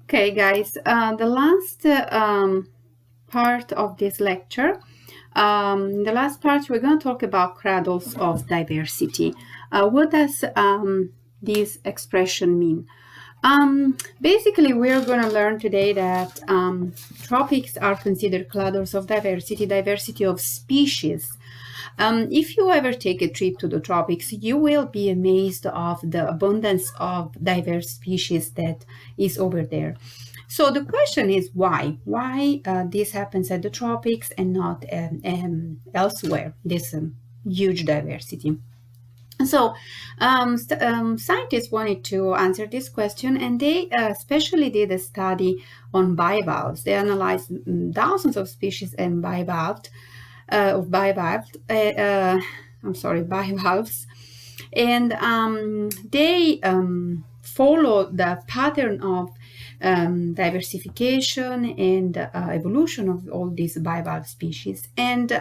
Okay, guys, the last part of this lecture, the last part, we're going to talk about cradles of diversity. What does this expression mean? Basically, we're going to learn today that tropics are considered cradles of diversity of species. If you ever take a trip to the tropics, you will be amazed of the abundance of diverse species that is over there. So the question is why? Why this happens at the tropics and not elsewhere, this huge diversity? So scientists wanted to answer this question, and they especially did a study on bivalves. They analyzed thousands of species and bivalves, bivalves, and they followed the pattern of diversification and evolution of all these bivalve species, and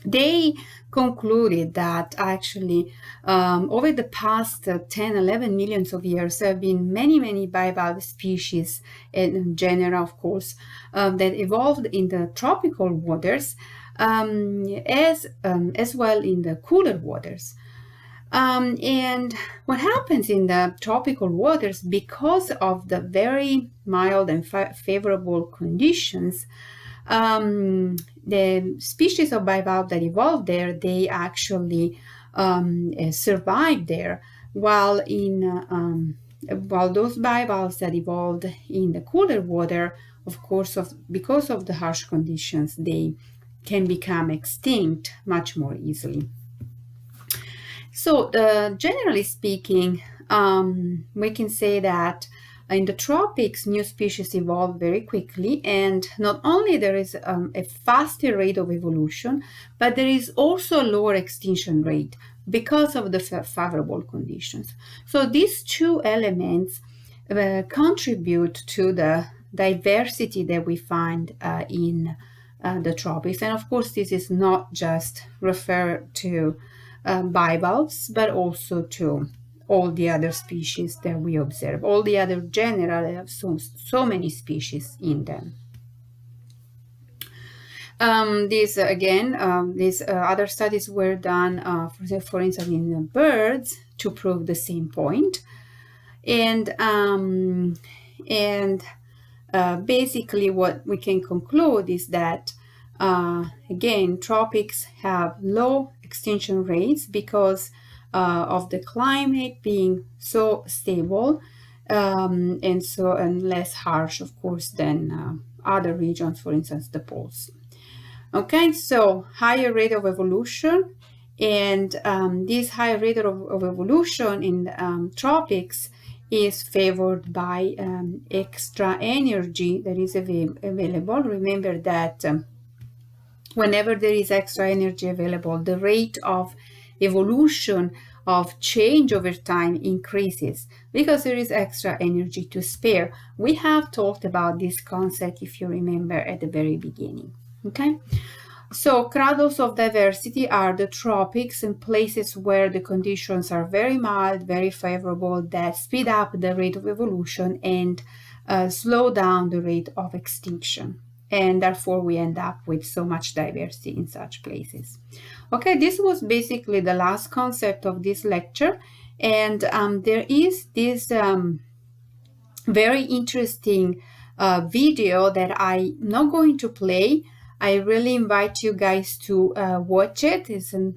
they concluded that actually over the past 10, 11 millions of years, there have been many bivalve species and genera, of course, that evolved in the tropical waters as well in the cooler waters. And what happens in the tropical waters, because of the very mild and favorable conditions, the species of bivalve that evolved there, they actually survived there, while those bivalves that evolved in the cooler water, of course, because of the harsh conditions, they can become extinct much more easily. So, generally speaking, we can say that in the tropics, new species evolve very quickly, and not only there is a faster rate of evolution, but there is also a lower extinction rate because of the favorable conditions. So these two elements contribute to the diversity that we find in the tropics. And of course, this is not just referred to bivalves, but also to all the other species that we observe, all the other genera that have so many species in them. These other studies were done, for instance, in birds to prove the same point. And basically what we can conclude is that again, tropics have low extinction rates because of the climate being so stable and less harsh, of course, than other regions, for instance, the poles. Okay, so higher rate of evolution, and this higher rate of evolution in tropics is favored by extra energy that is available. Remember that whenever there is extra energy available, the rate of evolution of change over time increases because there is extra energy to spare. We have talked about this concept, if you remember, at the very beginning. Okay, so cradles of diversity are the tropics and places where the conditions are very mild, very favorable, that speed up the rate of evolution and slow down the rate of extinction. And therefore, we end up with so much diversity in such places. Okay, this was basically the last concept of this lecture. And there is this very interesting video that I'm not going to play. I really invite you guys to watch it. It's an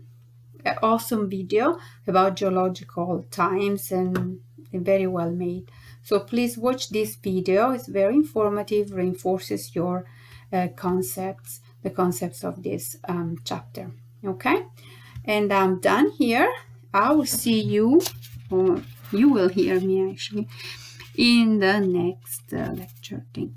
awesome video about geological times and very well made. So please watch this video. It's very informative, reinforces your the concepts of this chapter. Okay, and I'm done here. I will see you, or you will hear me actually, in the next lecture. Thank you.